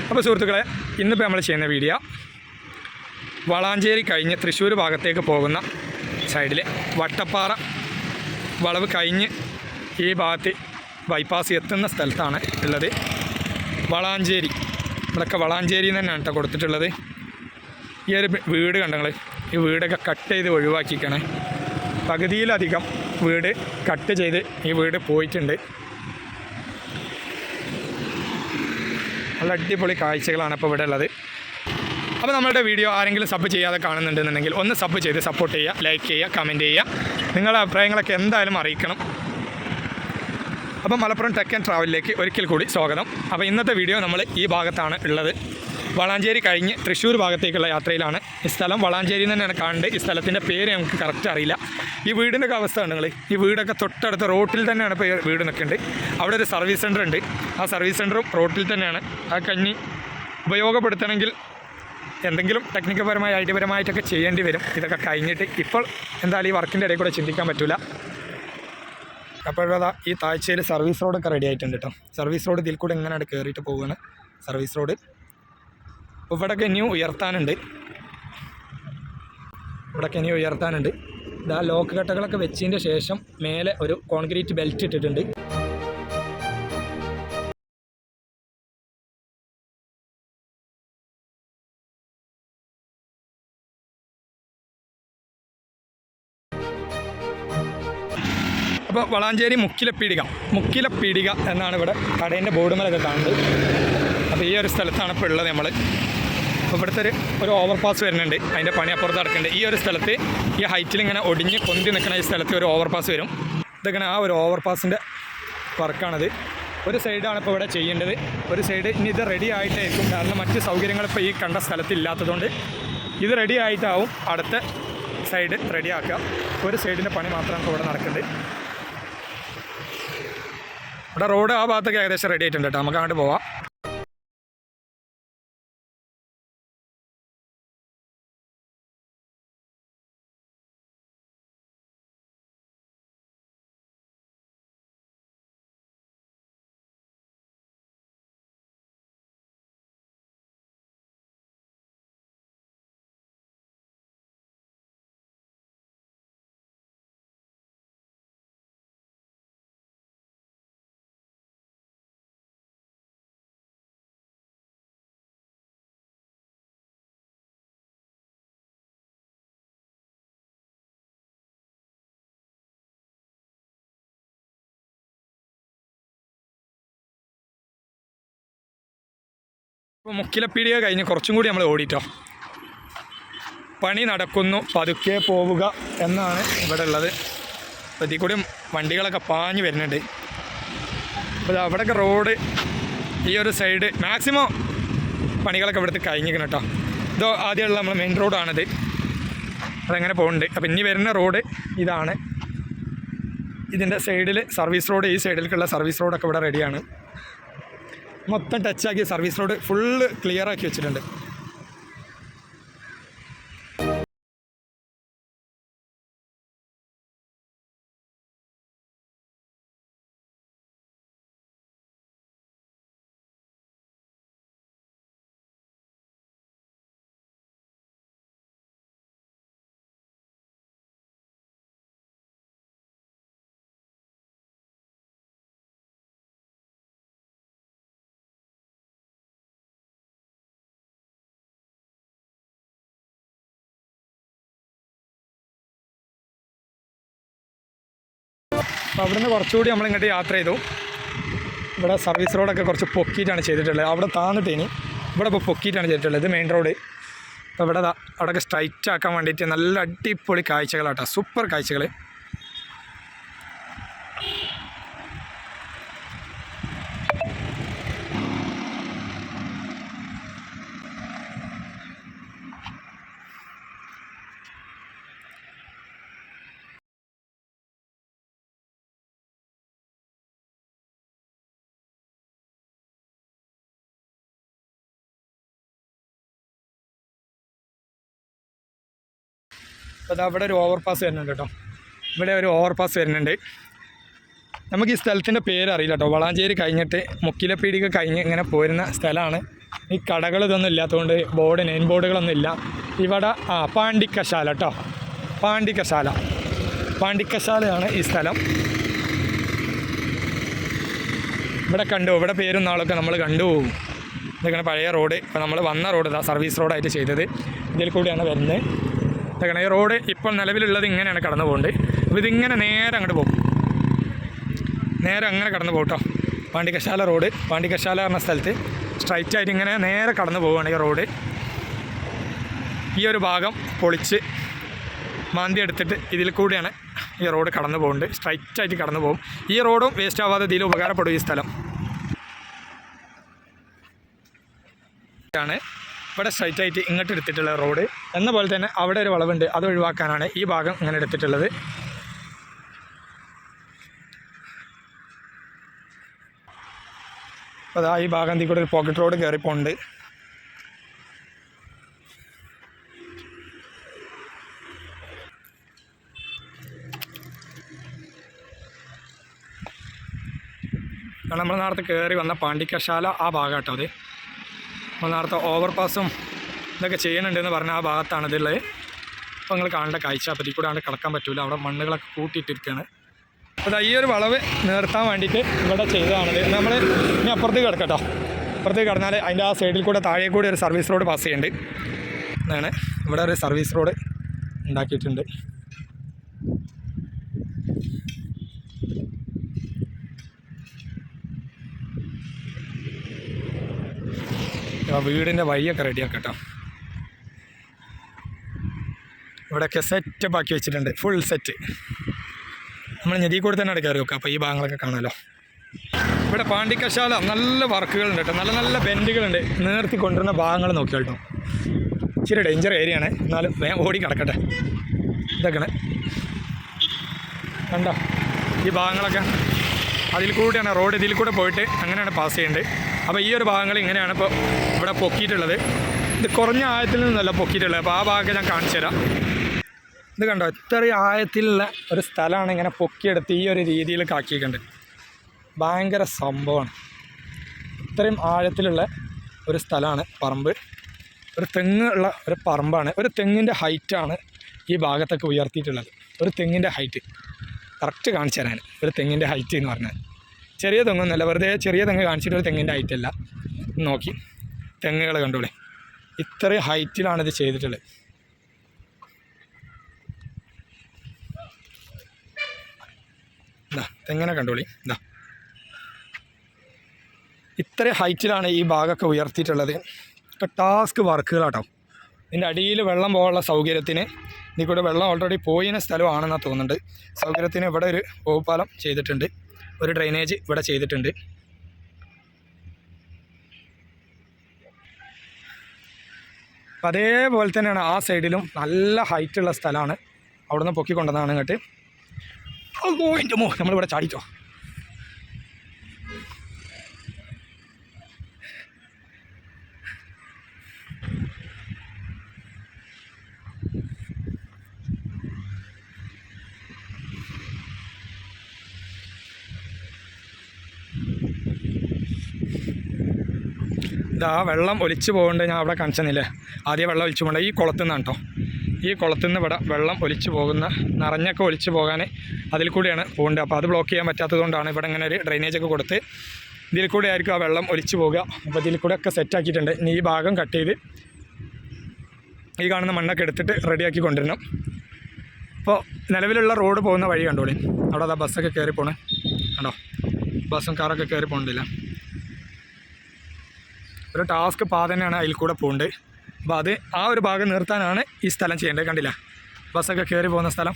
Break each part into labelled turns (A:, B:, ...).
A: അപ്പോൾ സുഹൃത്തുക്കളെ, ഇന്നിപ്പോൾ നമ്മൾ ചെയ്യുന്ന വീഡിയോ വളാഞ്ചേരി കഴിഞ്ഞ് തൃശ്ശൂർ ഭാഗത്തേക്ക് പോകുന്ന സൈഡിൽ വട്ടപ്പാറ വളവ് കഴിഞ്ഞ് ഈ ഭാഗത്ത് ബൈപ്പാസ് എത്തുന്ന സ്ഥലത്താണ് ഉള്ളത്. വളാഞ്ചേരി, ഇവിടെയൊക്കെ വളാഞ്ചേരി തന്നെയാണ് കേട്ടോ കൊടുത്തിട്ടുള്ളത്. ഈ ഒരു വീട് കണ്ടങ്ങൾ, ഈ വീടൊക്കെ കട്ട് ചെയ്ത് ഒഴിവാക്കിക്കണേ. പകുതിയിലധികം വീട് കട്ട് ചെയ്ത് ഈ വീട് പോയിട്ടുണ്ട്. നല്ല അടിപൊളി കാഴ്ചകളാണ് ഇപ്പോൾ ഇവിടെ ഉള്ളത്. അപ്പോൾ നമ്മളുടെ വീഡിയോ ആരെങ്കിലും സബ് ചെയ്യാതെ കാണുന്നുണ്ടെന്നുണ്ടെങ്കിൽ ഒന്ന് സബ് ചെയ്ത് സപ്പോർട്ട് ചെയ്യുക, ലൈക്ക് ചെയ്യുക, കമൻറ്റ് ചെയ്യുക. നിങ്ങളുടെ അഭിപ്രായങ്ങളൊക്കെ എന്തായാലും അറിയിക്കണം. അപ്പോൾ മലപ്പുറം ടെക് ആൻഡ് ട്രാവലിലേക്ക് ഒരിക്കൽ കൂടി സ്വാഗതം. അപ്പോൾ ഇന്നത്തെ വീഡിയോ നമ്മൾ ഈ ഭാഗത്താണ് ഉള്ളത്. വളാഞ്ചേരി കഴിഞ്ഞ് തൃശ്ശൂർ ഭാഗത്തേക്കുള്ള യാത്രയിലാണ്. ഈ സ്ഥലം വളാഞ്ചേരി തന്നെയാണ് കാണേണ്ടത്. ഈ സ്ഥലത്തിൻ്റെ പേര് നമുക്ക് കറക്റ്റ് അറിയില്ല. ഈ വീടിൻ്റെ ഒക്കെ അവസ്ഥ ഉണ്ട് നിങ്ങൾ. ഈ വീടൊക്കെ തൊട്ടടുത്ത റോട്ടിൽ തന്നെയാണ് ഇപ്പോൾ വീട് നിൽക്കുന്നുണ്ട്. അവിടെ ഒരു സർവീസ് സെൻ്റർ ഉണ്ട്. ആ സർവീസ് സെൻ്ററും റോട്ടിൽ തന്നെയാണ്. ആ കഞ്ഞി ഉപയോഗപ്പെടുത്തണമെങ്കിൽ എന്തെങ്കിലും ടെക്നിക്കൽപരമായി ഐ ടി പരമായിട്ടൊക്കെ ചെയ്യേണ്ടി വരും. ഇതൊക്കെ കഴിഞ്ഞിട്ട് ഇപ്പോൾ എന്തായാലും ഈ വർക്കിൻ്റെ ഇടയിൽ കൂടെ ചിന്തിക്കാൻ പറ്റില്ല. അപ്പോഴതാ ഈ താഴ്ചയിൽ സർവീസ് റോഡൊക്കെ റെഡി ആയിട്ടുണ്ട് കേട്ടോ. സർവീസ് റോഡ് ഇതിൽ കൂടെ ഇങ്ങനെ കയറിയിട്ട് പോവുകയാണ് സർവീസ് റോഡ്. അപ്പോൾ ഇവിടെയൊക്കെ ഇനിയും ഉയർത്താനുണ്ട്. ഇതാ ലോക്ക് കട്ടകളൊക്കെ വെച്ചതിൻ്റെ ശേഷം മേലെ ഒരു കോൺക്രീറ്റ് ബെൽറ്റ് ഇട്ടിട്ടുണ്ട്. അപ്പോൾ വളാഞ്ചേരി മുക്കിലപ്പീടിക എന്നാണ് ഇവിടെ കടേൻ്റെ ബോർഡ് മേലൊക്കെ കാണുന്നത്. അപ്പോൾ ഈ ഒരു സ്ഥലത്താണ് ഇപ്പോൾ ഉള്ളത് നമ്മൾ. അപ്പോൾ ഇവിടുത്തെ ഒരു ഓവർപാസ് വരുന്നുണ്ട്. അതിൻ്റെ പണി അപ്പുറത്ത് നടക്കുന്നുണ്ട്. ഈ ഒരു സ്ഥലത്ത് ഈ ഹൈറ്റിൽ ഇങ്ങനെ ഒടിഞ്ഞ് പൊന്തി നിൽക്കുന്ന ഈ സ്ഥലത്ത് ഒരു ഓവർപാസ് വരും. ഇതൊക്കെ ആ ഒരു ഓവർപാസിൻ്റെ വർക്കാണത്. ഒരു സൈഡാണ് ഇപ്പോൾ ഇവിടെ ചെയ്യേണ്ടത്. ഒരു സൈഡ് ഇനി ഇത് റെഡി ആയിട്ടായിരിക്കും. കാരണം മറ്റ് സൗകര്യങ്ങൾ ഇപ്പോൾ ഈ കണ്ട സ്ഥലത്ത് ഇല്ലാത്തതുകൊണ്ട് ഇത് റെഡി ആയിട്ടാവും അടുത്ത സൈഡ് റെഡിയാക്കുക. ഒരു സൈഡിൻ്റെ പണി മാത്രമാണ് ഇവിടെ നടക്കുന്നത്. ഇവിടെ റോഡ് ആ ഭാഗത്തൊക്കെ ഏകദേശം റെഡി ആയിട്ടുണ്ട് കേട്ടോ. നമുക്ക് അങ്ങോട്ട് പോവാം. ഇപ്പോൾ മുക്കിലപ്പീടിക കഴിഞ്ഞ് കുറച്ചും കൂടി നമ്മൾ ഓടിട്ടോ. പണി നടക്കുന്നു, പതുക്കെ പോവുക എന്നാണ് ഇവിടെ ഉള്ളത്. അപ്പോൾ ഇതിൽ കൂടി വണ്ടികളൊക്കെ പാഞ്ഞ് വരുന്നുണ്ട്. അപ്പോൾ അവിടെയൊക്കെ റോഡ് ഈ ഒരു സൈഡ് മാക്സിമം പണികളൊക്കെ ഇവിടുത്തെ കഴിഞ്ഞിരിക്കണം കേട്ടോ. ഇതോ ആദ്യമുള്ള നമ്മൾ മെയിൻ റോഡാണിത്. അതങ്ങനെ പോകുന്നുണ്ട്. അപ്പോൾ ഇനി വരുന്ന റോഡ് ഇതാണ്. ഇതിൻ്റെ സൈഡിൽ സർവീസ് റോഡ്, ഈ സൈഡിലേക്കുള്ള സർവീസ് റോഡൊക്കെ ഇവിടെ റെഡിയാണ്. മൊത്തം ടച്ചാക്കി സർവീസ് റോഡ് ഫുള്ള് ക്ലിയർ ആക്കി വെച്ചിട്ടുണ്ട്. അപ്പോൾ അവിടുന്ന് കുറച്ചുകൂടി നമ്മളിങ്ങോട്ട് യാത്ര ചെയ്തു. ഇവിടെ സർവീസ് റോഡൊക്കെ കുറച്ച് പൊക്കിയിട്ടാണ് ചെയ്തിട്ടുള്ളത്. അവിടെ താന്നിട്ടേനി, ഇവിടെ ഇപ്പോൾ പൊക്കിയിട്ടാണ് ചെയ്തിട്ടുള്ളത്. ഇത് മെയിൻ റോഡ്. അപ്പോൾ ഇവിടെ അവിടെയൊക്കെ സ്ട്രൈറ്റ് ആക്കാൻ വേണ്ടിയിട്ട് നല്ല അടിപൊളി കാഴ്ചകളാട്ടോ, സൂപ്പർ കാഴ്ചകൾ. അപ്പോൾ അവിടെ ഒരു ഓവർപാസ് വരുന്നുണ്ട് കേട്ടോ. ഇവിടെ ഒരു ഓവർപാസ് വരുന്നുണ്ട്. നമുക്ക് ഈ സ്ഥലത്തിൻ്റെ പേര് അറിയില്ല കേട്ടോ. വളാഞ്ചേരി കഴിഞ്ഞിട്ട് മുക്കിലപ്പീടിക കഴിഞ്ഞ് ഇങ്ങനെ പോരുന്ന സ്ഥലമാണ് ഈ കടകൾ ഇതൊന്നും ഇല്ലാത്തതുകൊണ്ട് നെയിം ബോർഡുകളൊന്നും ഇല്ല. ഇവിടെ പാണ്ടിക്കശാല കേട്ടോ, പാണ്ടിക്കശാലയാണ് ഈ സ്ഥലം. ഇവിടെ ഇവിടെ പേരും നാളൊക്കെ നമ്മൾ കണ്ടുപോകും. ഇതൊക്കെ പഴയ റോഡ്. ഇപ്പോൾ നമ്മൾ വന്ന റോഡ് ഇതാ സർവീസ് റോഡായിട്ട് ചെയ്തത്. ഇതിൽ കൂടിയാണ് വരുന്നത്. ഇതൊക്കെ ഈ റോഡ് ഇപ്പോൾ നിലവിലുള്ളത് ഇങ്ങനെയാണ് കടന്നു പോകുന്നത്. അപ്പോൾ ഇതിങ്ങനെ നേരെ അങ്ങോട്ട് പോകും, നേരെ അങ്ങനെ കടന്നു പോകും കേട്ടോ. പാണ്ടിക്കശാല റോഡ്, പാണ്ടിക്കശാല പറഞ്ഞ സ്ഥലത്ത് സ്ട്രൈറ്റ് ആയിട്ട് ഇങ്ങനെ നേരെ കടന്നു പോവുകയാണ് ഈ റോഡ്. ഈ ഒരു ഭാഗം പൊളിച്ച് മാന്തി എടുത്തിട്ട് ഇതിൽ കൂടിയാണ് ഈ റോഡ് കടന്നു പോകുന്നത്. സ്ട്രൈറ്റ് ആയിട്ട് കടന്നു പോകും. ഈ റോഡും വേസ്റ്റ് ആവാതെ ഇതിൽ ഉപകാരപ്പെടും ഈ സ്ഥലം ആണ്. ഇവിടെ സ്ട്രൈറ്റ് ആയിട്ട് ഇങ്ങോട്ട് എടുത്തിട്ടുള്ള റോഡ് എന്ന പോലെ തന്നെ അവിടെ ഒരു വളവുണ്ട്, അത് ഒഴിവാക്കാനാണ് ഈ ഭാഗം ഇങ്ങനെ എടുത്തിട്ടുള്ളത്. അപ്പോൾ അതാ ഈ ഭാഗം കൂടെ ഒരു പോക്കറ്റ് റോഡ് കയറിപ്പോണ്ട്. നമ്മൾ നേരത്തെ കയറി വന്ന പാണ്ടിക്കശാല ആ ഭാഗം കേട്ടോ. അത് നമ്മൾ നേരത്തെ ഓവർപാസും ഇതൊക്കെ ചെയ്യുന്നുണ്ടെന്ന് പറഞ്ഞ ആ ഭാഗത്താണ് ഇതുള്ളത്. അപ്പോൾ നിങ്ങൾ കാണേണ്ട കാഴ്ച. അപ്പോൾ ഇതിൽ കൂടെ ആണ് കിടക്കാൻ പറ്റില്ല, അവിടെ മണ്ണുകളൊക്കെ കൂട്ടിയിട്ടിരിക്കുകയാണ്. അപ്പോൾ ഈ ഒരു വളവ് നിർത്താൻ വേണ്ടിയിട്ട് ഇവിടെ ചെയ്തതാണത്. നമ്മൾ ഇനി അപ്പുറത്തേക്ക് കിടക്കട്ടോ. അപ്പുറത്തേക്ക് കിടന്നാൽ അതിൻ്റെ ആ സൈഡിൽ കൂടെ താഴെ കൂടി ഒരു സർവീസ് റോഡ് പാസ് ചെയ്യുന്നുണ്ട്. എന്നാണ് ഇവിടെ ഒരു സർവീസ് റോഡ് ഉണ്ടാക്കിയിട്ടുണ്ട്. വീടിൻ്റെ വഴിയൊക്കെ റെഡിയാക്കട്ടോ. ഇവിടെയൊക്കെ സെറ്റപ്പ് ആക്കി വെച്ചിട്ടുണ്ട്, ഫുൾ സെറ്റ്. നമ്മൾ ഞെതി കൂടെ തന്നെ കയറി വെക്കുക. അപ്പോൾ ഈ ഭാഗങ്ങളൊക്കെ കാണാമല്ലോ. ഇവിടെ പാണ്ടിക്കശാല നല്ല വർക്കുകളുണ്ട് കേട്ടോ, നല്ല നല്ല ബെൻഡുകളുണ്ട്. നേർത്തി കൊണ്ടുവരുന്ന ഭാഗങ്ങൾ നോക്കിയാൽ കേട്ടോ. ഇച്ചിരി ഡേഞ്ചർ ഏരിയ ആണ്, എന്നാലും വേഗം ഓടി കിടക്കട്ടെ. ഇതൊക്കെയാണ് കണ്ടോ ഈ ഭാഗങ്ങളൊക്കെ. അതിൽ കൂടെയാണ് റോഡ്, ഇതിൽ കൂടെ പോയിട്ട് അങ്ങനെയാണ് പാസ് ചെയ്യേണ്ടത്. അപ്പോൾ ഈ ഒരു ഭാഗങ്ങൾ ഇങ്ങനെയാണ് ഇപ്പോൾ ഇവിടെ പൊക്കിയിട്ടുള്ളത്. ഇത് കുറഞ്ഞ ആഴത്തിൽ നിന്നല്ല പൊക്കിയിട്ടുള്ളത്. അപ്പോൾ ആ ഭാഗമൊക്കെ ഞാൻ കാണിച്ചു തരാം. ഇത് കണ്ടോ, ഇത്രയും ആഴത്തിലുള്ള ഒരു സ്ഥലമാണ് ഇങ്ങനെ പൊക്കിയെടുത്ത് ഈ ഒരു രീതിയിൽ കാക്കിയിട്ടുണ്ട്. ഭയങ്കര സംഭവമാണ്. ഇത്രയും ആഴത്തിലുള്ള ഒരു സ്ഥലമാണ് പറമ്പ്. ഒരു തെങ്ങ് ഉള്ള ഒരു പറമ്പാണ്. ഒരു തെങ്ങിൻ്റെ ഹൈറ്റാണ് ഈ ഭാഗത്തൊക്കെ ഉയർത്തിയിട്ടുള്ളത്. ഒരു തെങ്ങിൻ്റെ ഹൈറ്റ് കറക്റ്റ് കാണിച്ചു തരാൻ. ഒരു തെങ്ങിൻ്റെ ഹൈറ്റ് എന്ന് പറഞ്ഞാൽ ചെറിയ തെങ്ങൊന്നുമല്ല, വെറുതെ ചെറിയ തെങ്ങ് കാണിച്ചിട്ട് ഒരു തെങ്ങിൻ്റെ ഹൈറ്റ് അല്ല. നോക്കി തെങ്ങുകൾ കണ്ടോളെ, ഇത്രയും ഹൈറ്റിലാണ് ഇത് ചെയ്തിട്ടുള്ളത്. ഇതാ തെങ്ങിനെ കണ്ടോളി. ഇതാ ഇത്രയും ഹൈറ്റിലാണ് ഈ ഭാഗമൊക്കെ ഉയർത്തിയിട്ടുള്ളത്. ഒക്കെ ടാസ്ക് വർക്കുകളാട്ടോ. ഇതിൻ്റെ അടിയിൽ വെള്ളം പോകാനുള്ള സൗകര്യത്തിന്, ഇതിൽ കൂടെ വെള്ളം ഓൾറെഡി പോയിന സ്ഥലമാണെന്നാണ് തോന്നുന്നുണ്ട്. സൗകര്യത്തിന് ഇവിടെ ഒരു ഓവുപാലം ചെയ്തിട്ടുണ്ട്, ഒരു ഡ്രെയിനേജ് ഇവിടെ ചെയ്തിട്ടുണ്ട്. അപ്പം അതേപോലെ തന്നെയാണ് ആ സൈഡിലും നല്ല ഹൈറ്റുള്ള സ്ഥലമാണ്. അവിടെ നിന്ന് പൊക്കിക്കൊണ്ടതാണ് ഇങ്ങോട്ട്. ഓ എൻ്റെ മോ, നമ്മളിവിടെ ചാടിച്ചോ. ഇതാ വെള്ളം ഒലിച്ചു പോകേണ്ടത് ഞാൻ അവിടെ കാണിച്ചെന്നില്ലേ. ആദ്യം വെള്ളം ഒലിച്ചു പോകേണ്ട ഈ കുളത്തു നിന്നാണ് കേട്ടോ. ഈ കുളത്തു നിന്ന് ഇവിടെ വെള്ളം ഒലിച്ചു പോകുന്ന, നിറഞ്ഞൊക്കെ ഒലിച്ചു പോകാൻ അതിൽ കൂടിയാണ് പോകേണ്ടത്. അപ്പോൾ അത് ബ്ലോക്ക് ചെയ്യാൻ പറ്റാത്തത് കൊണ്ടാണ് ഇവിടെ ഇങ്ങനെ ഒരു ഡ്രെയിനേജൊക്കെ കൊടുത്ത് ഇതിൽ കൂടെ ആയിരിക്കും ആ വെള്ളം ഒലിച്ചു പോകുക. അപ്പോൾ ഇതിൽ കൂടെ ഒക്കെ സെറ്റാക്കിയിട്ടുണ്ട്. ഇനി ഈ ഭാഗം കട്ട് ചെയ്ത് ഈ കാണുന്ന മണ്ണൊക്കെ എടുത്തിട്ട് റെഡിയാക്കി കൊണ്ടുവരണം. അപ്പോൾ നിലവിലുള്ള റോഡ് പോകുന്ന വഴി കണ്ടോളി. അവിടെ അതാ ബസ്സൊക്കെ കയറി പോണേ കണ്ടോ, ബസ്സും കാറൊക്കെ കയറി പോകണ്ടില്ല. ഒരു ടാസ്ക് പാത തന്നെയാണ് അതിൽ കൂടെ പോകേണ്ടത്. അപ്പോൾ അത് ആ ഒരു ഭാഗം നിർത്താനാണ് ഈ സ്ഥലം ചെയ്യേണ്ടത്. കണ്ടില്ല ബസ്സൊക്കെ കയറി പോകുന്ന സ്ഥലം.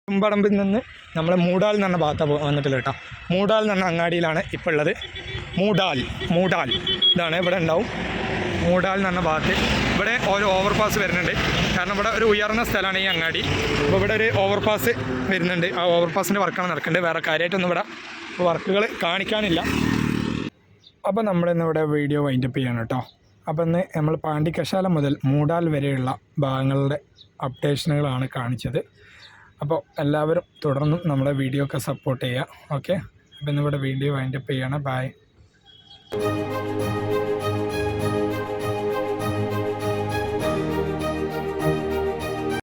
A: കുമ്പടമ്പിൽ നിന്ന് നമ്മൾ മൂടാൽ എന്ന് പറഞ്ഞ ഭാഗത്താണ് വന്നിട്ടില്ല കേട്ടോ. മൂടാൽ എന്ന് പറഞ്ഞ അങ്ങാടിയിലാണ് ഇപ്പോൾ ഉള്ളത്. മൂടാൽ ഇതാണ് ഇവിടെ ഉണ്ടാവും. മൂടാൽ എന്ന് പറഞ്ഞ ഭാഗത്ത് ഇവിടെ ഒരു ഓവർപാസ് വരുന്നുണ്ട്. കാരണം ഇവിടെ ഒരു ഉയർന്ന സ്ഥലമാണ് ഈ അങ്ങാടി. അപ്പോൾ ഇവിടെ ഒരു ഓവർപാസ് വരുന്നുണ്ട്. ആ ഓവർപാസിൻ്റെ വർക്കാണ് നടക്കുന്നുണ്ട്. വേറെ കാര്യമായിട്ടൊന്നും ഇവിടെ വർക്കുകൾ കാണിക്കാനില്ല. അപ്പോൾ നമ്മളിന്നിവിടെ വീഡിയോ വൈൻഡപ്പ് ചെയ്യണം കേട്ടോ. അപ്പോൾ ഇന്ന് നമ്മൾ പാണ്ടിക്കശാല മുതൽ മൂടാൽ വരെയുള്ള ഭാഗങ്ങളുടെ അപ്ഡേഷനുകളാണ് കാണിച്ചത്. അപ്പോൾ എല്ലാവരും തുടർന്നും നമ്മുടെ വീഡിയോ ഒക്കെ സപ്പോർട്ട് ചെയ്യുക. ഓക്കെ, അപ്പോൾ ഇന്നിവിടെ വീഡിയോ വൈൻഡപ്പ് ചെയ്യണം. ബൈ.